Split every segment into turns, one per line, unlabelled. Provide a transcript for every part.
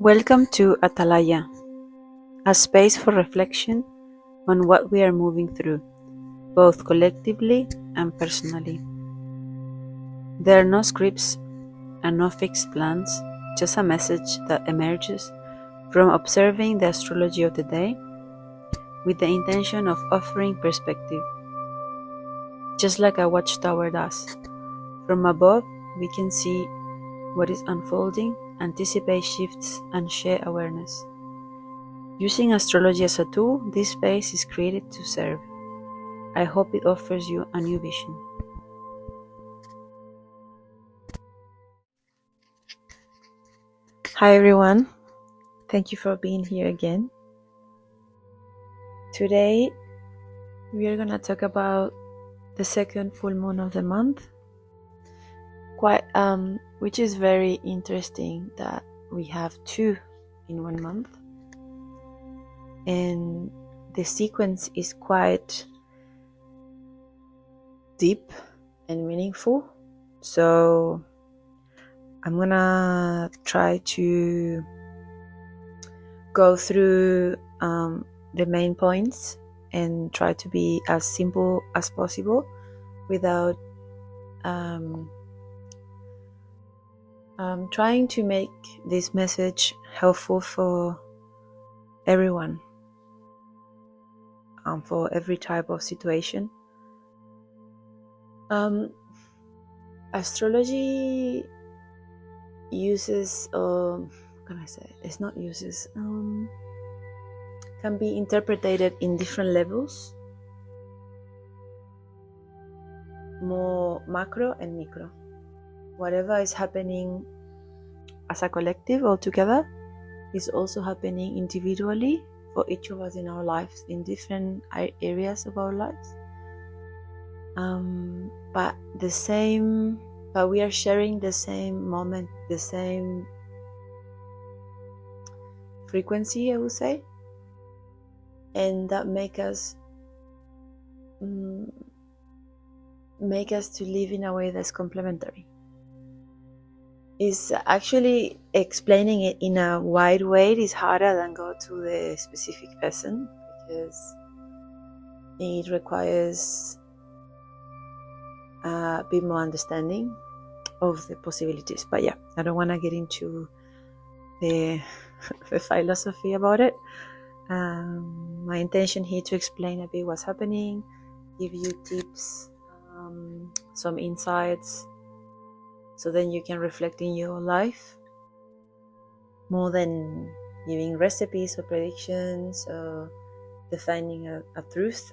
Welcome to Atalaya, a space for reflection on what we are moving through, both collectively and personally. There are no scripts and no fixed plans, just a message that emerges from observing the astrology of the day with the intention of offering perspective, just like a watchtower does. From above, we can see what is unfolding, anticipate shifts, and share awareness. Using astrology as a tool, this space is created to serve. I hope it offers you a new vision. Hi everyone, thank you for being here again. Today we are gonna talk about the second full moon of the month, which is very interesting that we have two in 1 month, and the sequence is quite deep and meaningful. So I'm gonna try to go through the main points and try to be as simple as possible without trying to make this message helpful for everyone, for every type of situation. Astrology uses, can be interpreted in different levels, more macro and micro. Whatever is happening as a collective or together is also happening individually for each of us in our lives, in different areas of our lives. But we are sharing the same moment, the same frequency, I would say, and that make us to live in a way that's complementary. Is actually explaining it in a wide way is harder than go to the specific person, because it requires a bit more understanding of the possibilities. But yeah, I don't want to get into the philosophy about it. My intention here to explain a bit what's happening, give you tips, some insights, so then you can reflect in your life more than giving recipes or predictions or defining a truth.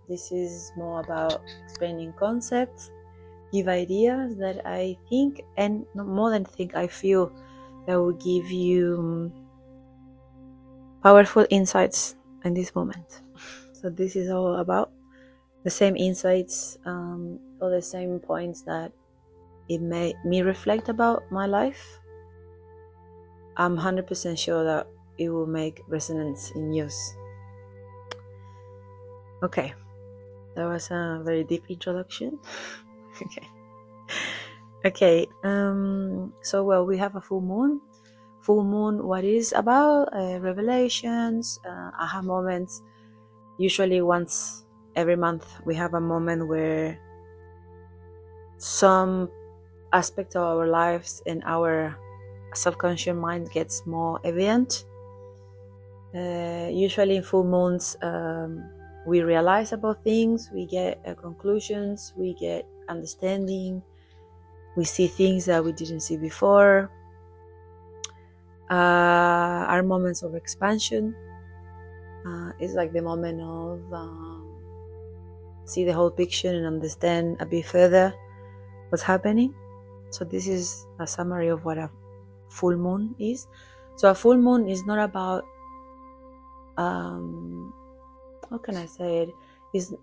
This is more about explaining concepts, give ideas that I think, and more than think, I feel that will give you powerful insights in this moment. So this is all about the same insights, or the same points that it made me reflect about my life. I'm 100% sure that it will make resonance in yours. Okay, that was a very deep introduction. Okay. So we have a full moon. What is about? Revelations, aha moments. Usually once every month we have a moment where some aspect of our lives and our subconscious mind gets more evident. Usually in full moons, we realize about things, we get conclusions, we get understanding, we see things that we didn't see before. Our moments of expansion is like the moment of see the whole picture and understand a bit further what's happening. So this is a summary of what a full moon is. So a full moon is not about how can I say it?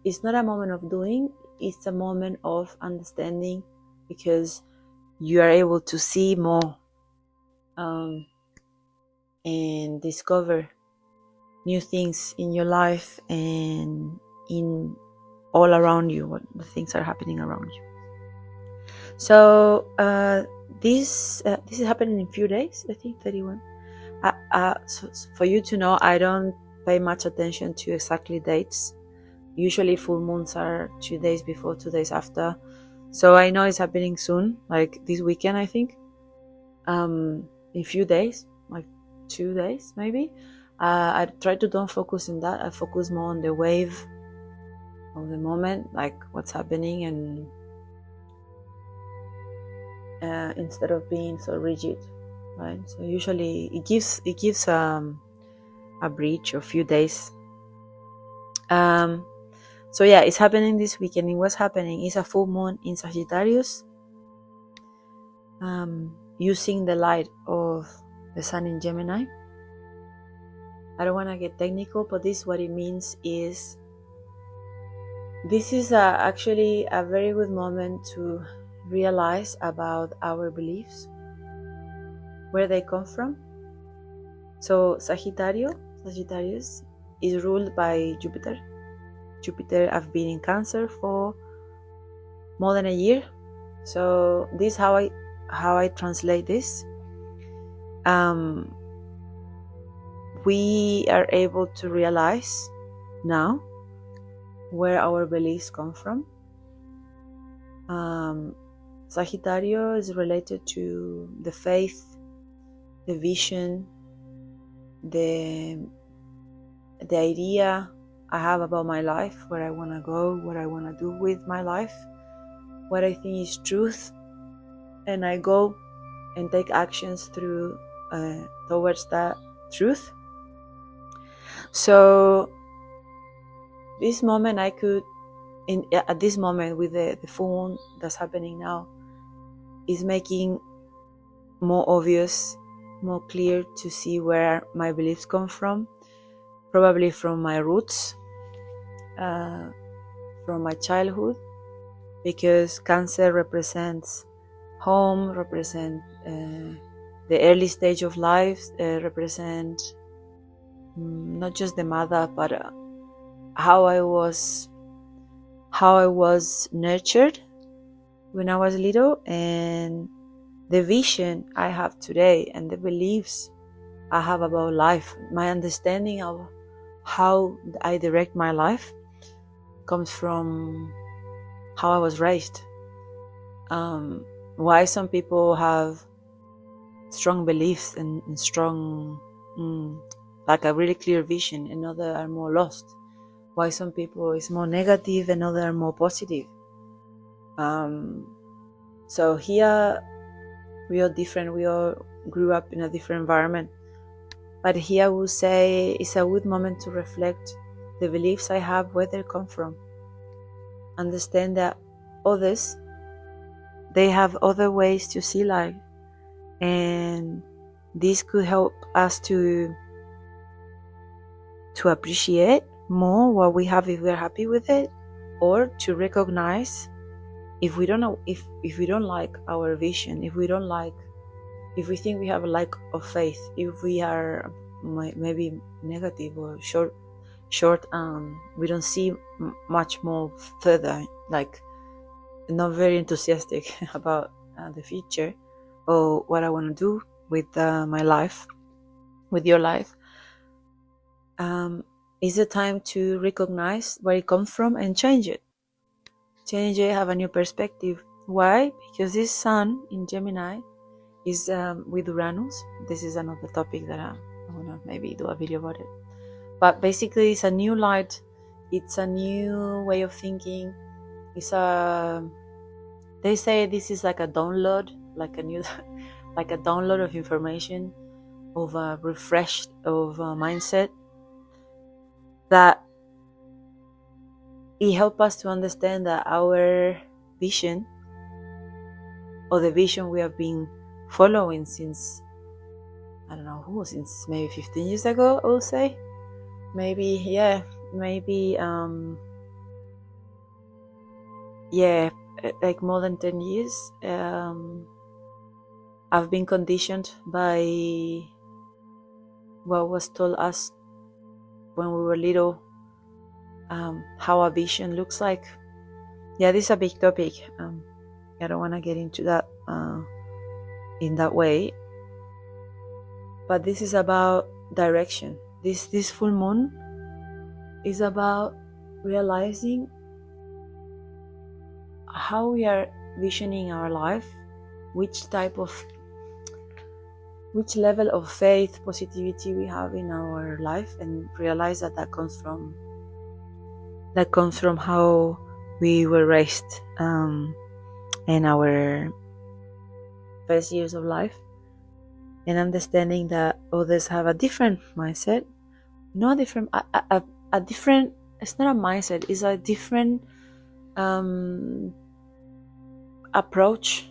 It's not a moment of doing, it's a moment of understanding, because you are able to see more and discover new things in your life and in all around you, what the things are happening around you. So this is happening in a few days, I think 31. For you to know, I don't pay much attention to exactly dates. Usually full moons are 2 days before, 2 days after. So I know it's happening soon, like this weekend, I think. In a few days, like 2 days maybe. I try to don't focus on that. I focus more on the wave of the moment, like what's happening, and instead of being so rigid, right? So usually it gives a bridge of few days. So yeah, it's happening this weekend. And what's happening is a full moon in Sagittarius, using the light of the sun in Gemini. I don't want to get technical, but this what it means is this is actually a very good moment to realize about our beliefs, where they come from. So Sagittarius is ruled by Jupiter. Jupiter have been in Cancer for more than a year. So this how I translate this. We are able to realize now where our beliefs come from. Sagittario is related to the faith, the vision, the idea I have about my life, where I want to go, what I want to do with my life, what I think is truth, and I go and take actions through towards that truth. So this moment I could, at this moment with the full moon that's happening now, is making more obvious, more clear to see where my beliefs come from, probably from my roots, from my childhood, because Cancer represents home, represents the early stage of life, represent not just the mother, but how I was nurtured when I was little, and the vision I have today, and the beliefs I have about life. My understanding of how I direct my life comes from how I was raised. Why some people have strong beliefs and strong, like a really clear vision, and others are more lost. Why some people is more negative and others are more positive. So here we are different. We all grew up in a different environment. But here I would say it's a good moment to reflect the beliefs I have, where they come from. Understand that others, they have other ways to see life, and this could help us to appreciate more what we have if we're happy with it, or to recognize if we don't know, if we don't like our vision, if we think we have a lack of faith, if we are maybe negative or short, we don't see much more further, like not very enthusiastic about the future or what I want to do with my life, with your life. Is the time to recognize where it comes from and change it, have a new perspective. Why? Because this sun in Gemini is with Uranus. This is another topic that I want to maybe do a video about it. But basically it's a new light, it's a new way of thinking. It's they say this is like a download, like a new like a download of information, of a refreshed of a mindset, that it helps us to understand that our vision, or the vision we have been following since, I don't know who, since maybe 15 years ago, I would say. Maybe like more than 10 years. I've been conditioned by what was told us when we were little, how a vision looks like. Yeah, this is a big topic. I don't want to get into that in that way. but this is about direction. This full moon is about realizing how we are visioning our life, which level of faith, positivity we have in our life, and realize that comes from how we were raised in our first years of life, and understanding that others have a different mindset, not different, a different. It's not a mindset; it's a different approach,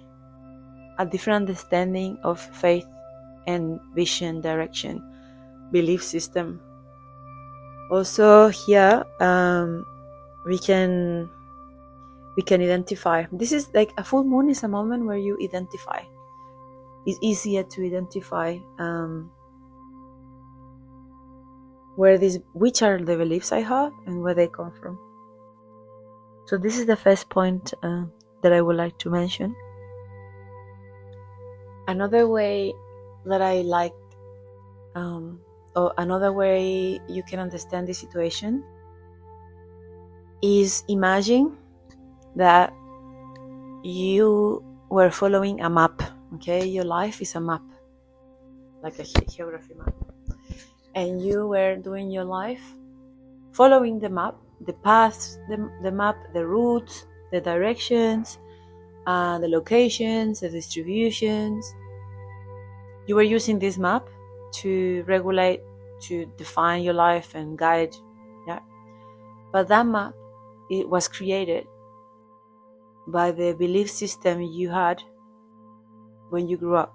a different understanding of faith and vision, direction, belief system. Also here, we can identify. This is like a full moon is a moment where you identify. It's easier to identify which are the beliefs I have and where they come from. So this is the first point that I would like to mention. Another way that I like, or another way you can understand the situation, is imagine that you were following a map. Okay, your life is a map, like a geography map, and you were doing your life following the map, the paths, the map, the routes, the directions, the locations, the distributions. You were using this map to regulate, to define your life and guide. Yeah, but that map, it was created by the belief system you had when you grew up.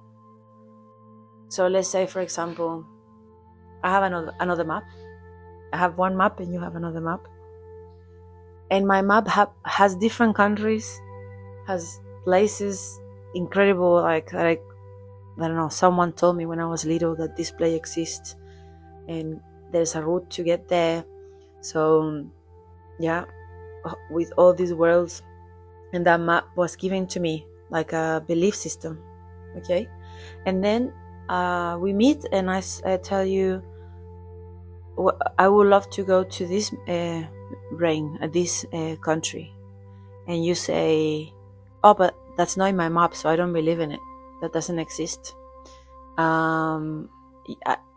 So let's say, for example, I have another map. I have one map and you have another map. And my map has different countries, has places incredible, like I don't know, someone told me when I was little that this place exists and there's a route to get there. So yeah, with all these worlds, and that map was given to me like a belief system. Okay, and then we meet and I tell you, I would love to go to this this country, and you say, oh, but that's not in my map, so I don't believe in it, that doesn't exist,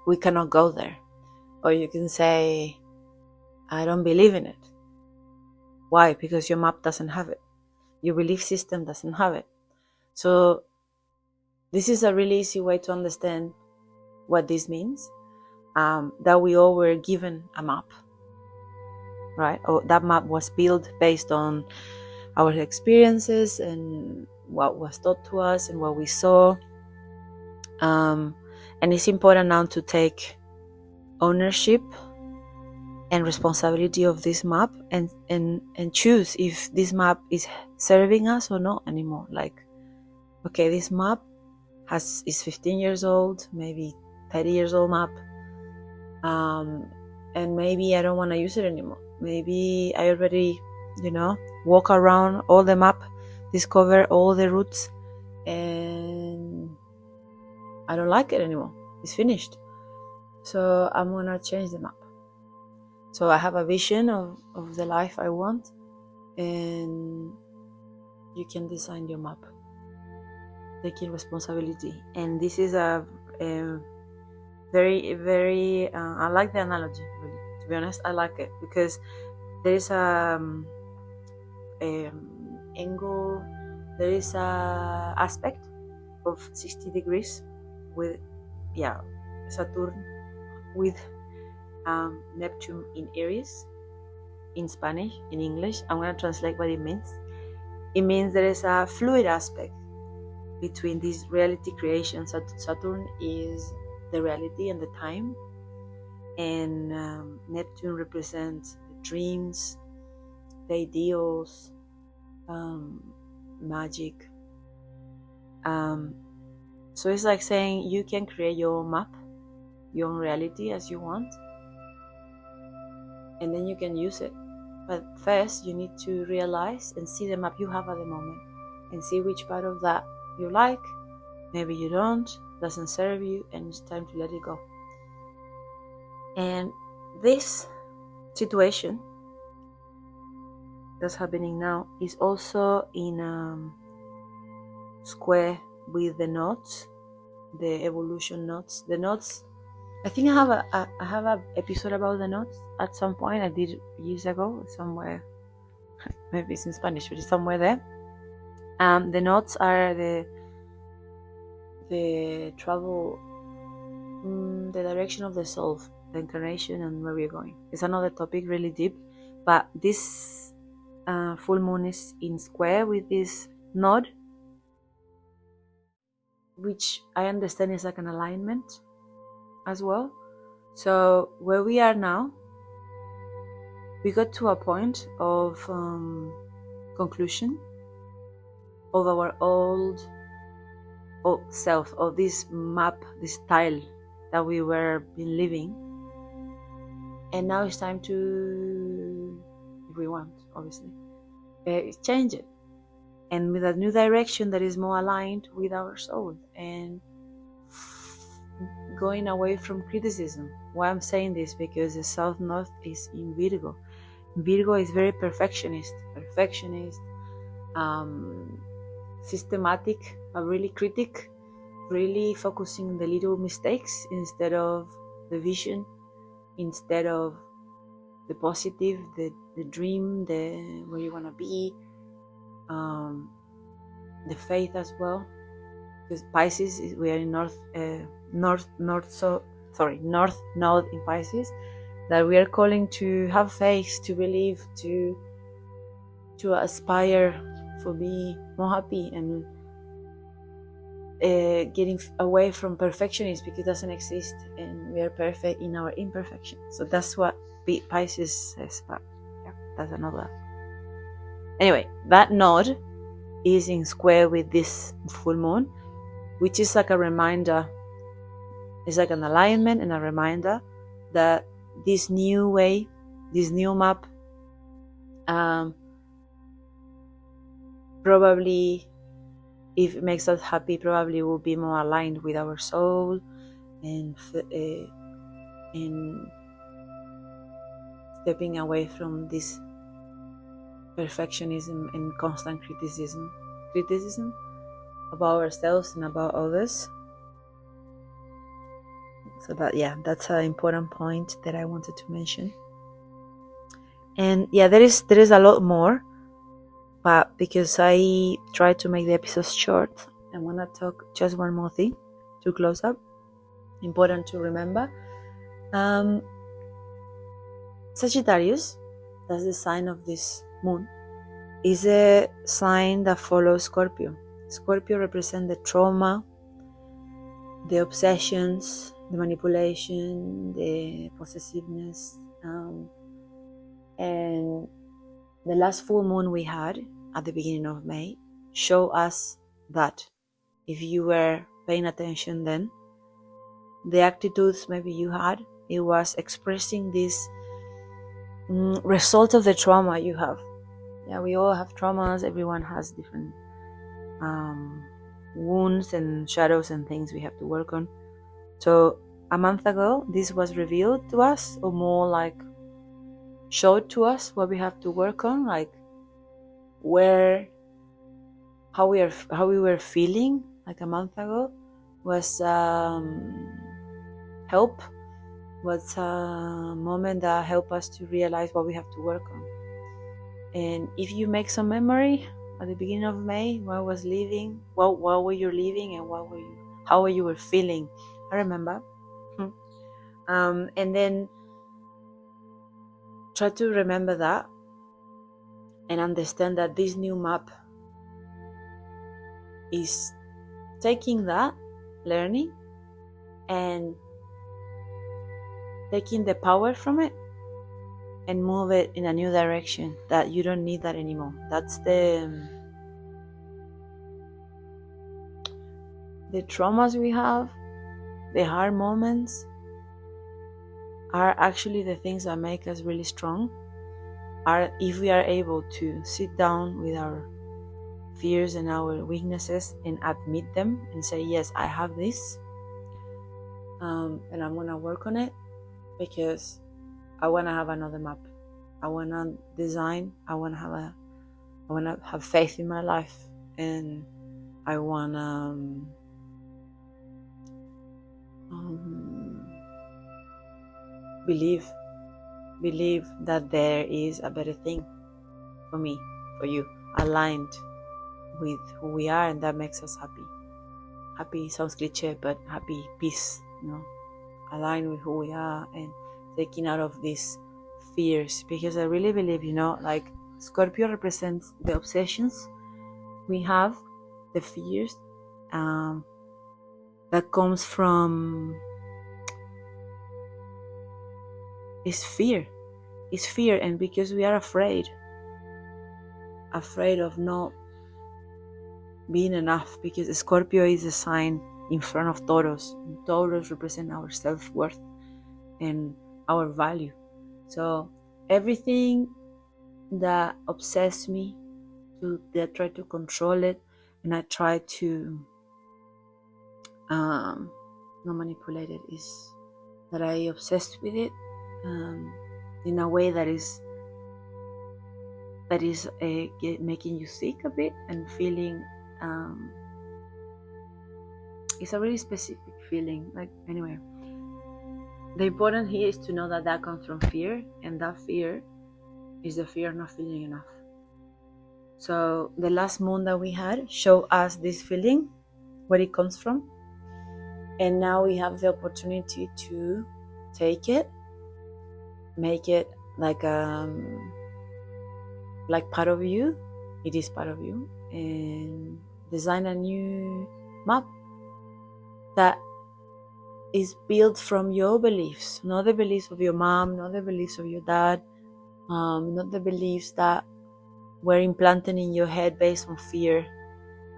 we cannot go there. Or you can say, I don't believe in it. Why? Because your map doesn't have it, your belief system doesn't have it. So this is a really easy way to understand what this means, that we all were given a map, right? Or that map was built based on our experiences and what was taught to us and what we saw. And it's important now to take ownership and responsibility of this map and choose if this map is serving us or not anymore. Like, okay, this map is 15 years old, maybe 30 years old map, and maybe I don't want to use it anymore. Maybe I already, walk around all the map, discover all the routes, and I don't like it anymore. It's finished. So I'm gonna change the map. So I have a vision of the life I want, and you can design your map, taking responsibility. And this is a very, very, I like the analogy, really. To be honest, I like it because there is angle, there is a aspect of 60 degrees with Saturn with Neptune in Aries, in Spanish, in English. I'm going to translate what it means. It means there is a fluid aspect between this reality creation. Saturn is the reality and the time, and Neptune represents the dreams, the ideals, magic. So it's like saying you can create your own map, your own reality as you want, and then you can use it. But first you need to realize and see the map you have at the moment and see which part of that you like, maybe you don't, doesn't serve you, and it's time to let it go. And this situation that's happening now is also in square with the nodes, the evolution nodes. The nodes, I think I have a episode about the nodes at some point. I did years ago somewhere. Maybe it's in Spanish, but it's somewhere there. The nodes are the travel, the direction of the soul, the incarnation, and where we're going. It's another topic, really deep. But this full moon is in square with this node, which I understand is like an alignment as well. So where we are now, we got to a point of conclusion of our old self, of this map, this tile that we were been living, and now it's time to, if we want, obviously, change it, and with a new direction that is more aligned with our soul, and going away from criticism. Why I'm saying this? Because the South North is in Virgo. Virgo is very perfectionist, systematic, but really critic, really focusing on the little mistakes instead of the vision, instead of the positive, the dream, the where you want to be, the faith as well. Because Pisces, we are in north node in Pisces, that we are calling to have faith, to believe, to aspire for be more happy, and getting away from perfectionism, because it doesn't exist, and we are perfect in our imperfection. So that's what Pisces says. But yeah, that's another. Anyway, that node is in square with this full moon, which is like a reminder. It's like an alignment and a reminder that this new way, this new map, probably, if it makes us happy, probably will be more aligned with our soul, and stepping away from this perfectionism and constant criticism about ourselves and about others. So that's an important point that I wanted to mention. And yeah, there is a lot more, but because I tried to make the episodes short, I want to talk just one more thing to close up. Important to remember. Sagittarius, that's the sign of this moon, is a sign that follows Scorpio. Scorpio represents the trauma, the obsessions, the manipulation, the possessiveness, and the last full moon we had at the beginning of May show us that, if you were paying attention then, the attitudes maybe you had, it was expressing this result of the trauma you have. Yeah, we all have traumas. Everyone has different wounds and shadows and things we have to work on. So a month ago, this was revealed to us, or more like showed to us what we have to work on, like how we were feeling like a month ago was help, was a moment that helped us to realize what we have to work on. And if you make some memory at the beginning of May, what were you living, and how you were feeling? I remember. And then try to remember that and understand that this new map is taking that learning and taking the power from it and move it in a new direction, that you don't need that anymore. That's the traumas we have, the hard moments, are actually the things that make us really strong. Are if we are able to sit down with our fears and our weaknesses and admit them and say, yes, I have this, and I'm gonna work on it because I wanna have another map. I wanna design. I wanna have faith in my life, and I wanna believe that there is a better thing for me, for you, aligned with who we are, and that makes us happy. Happy sounds cliche, but happy, peace, aligned with who we are and taking out of these fears. Because I really believe, like Scorpio represents the obsessions we have, the fears that comes from is fear. It's fear, and because we are afraid of not being enough, because Scorpio is a sign in front of Taurus. Taurus represent our self-worth and our value. So everything that obsesses me, I try to control it, and I try to not manipulate it, is that I obsessed with it in a way that is making you sick a bit and feeling it's a really specific feeling. Like, anyway, the important here is to know that comes from fear, and that fear is the fear of not feeling enough. So the last moon that we had showed us this feeling, where it comes from, and now we have the opportunity to take it, make it like part of you. It is part of you, and design a new map that is built from your beliefs, not the beliefs of your mom, not the beliefs of your dad, not the beliefs that were implanted in your head based on fear,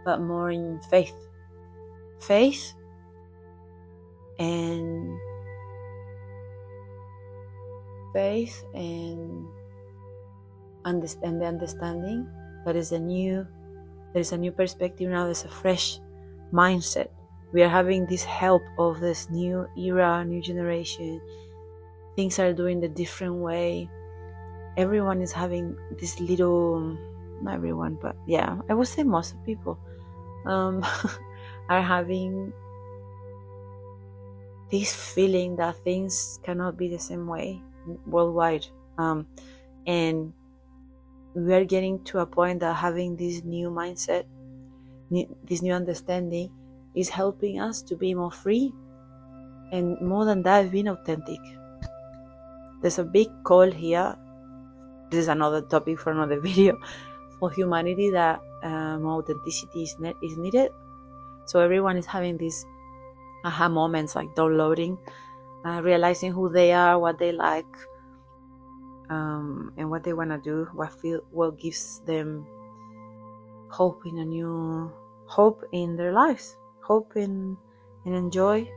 but more in faith. Faith and the understanding that is a new perspective now. There's a fresh mindset. We are having this help of this new era, new generation. Things are doing the different way. Everyone is having this little, not everyone, but yeah, I would say most of people are having this feeling that things cannot be the same way worldwide, and we are getting to a point that having this new mindset, this new understanding, is helping us to be more free, and more than that, being authentic. There's a big call here. This is another topic for another video, for humanity, that more authenticity is needed. So everyone is having these aha moments, like downloading, realizing who they are, what they like, and what they want to do, what gives them hope in their lives, hope and enjoy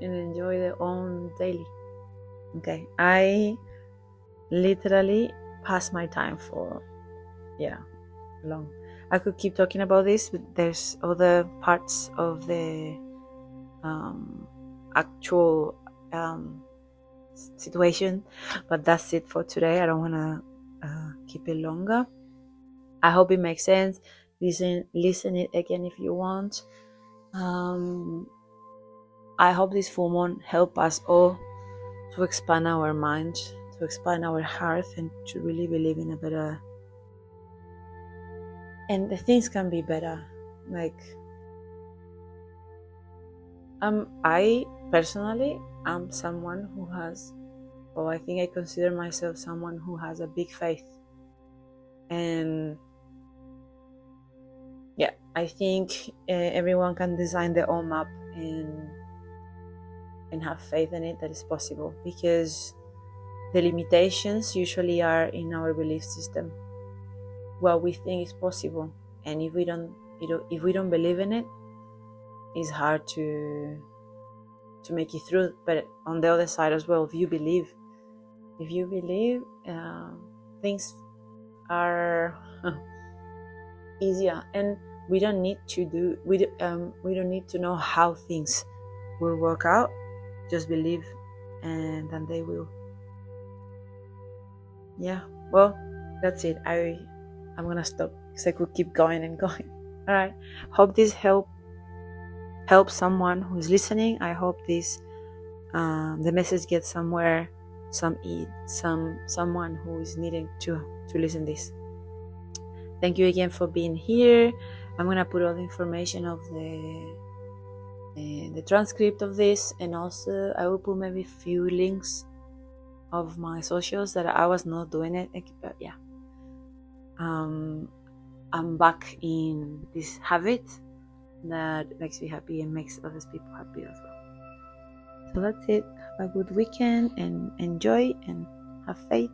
and enjoy their own daily. Okay, I literally passed my time for long. I could keep talking about this, but there's other parts of the actual situation, but that's it for today. I don't want to keep it longer. I hope it makes sense. Listen it again if you want. I hope this full moon help us all to expand our mind, to expand our heart, and to really believe in a better, and the things can be better. Like, I personally am someone who has, or I think I consider myself someone who has a big faith, and I think everyone can design their own map and have faith in it, that is possible, because the limitations usually are in our belief system, what we think is possible, and if we don't believe in it, it's hard to make it through. But on the other side as well, if you believe, things are easier, and we don't need to know how things will work out. Just believe, and then they will. Yeah, well, that's it. I'm gonna stop because I could keep going and going. All right, hope this helps someone who's listening. I hope this the message gets somewhere, someone who is needing to listen this. Thank you again for being here. I'm gonna put all the information of the transcript of this, and also I will put maybe a few links of my socials that I was not doing it, but yeah, I'm back in this habit that makes me happy and makes other people happy as well. So that's it. Have a good weekend and enjoy and have faith.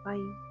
Bye.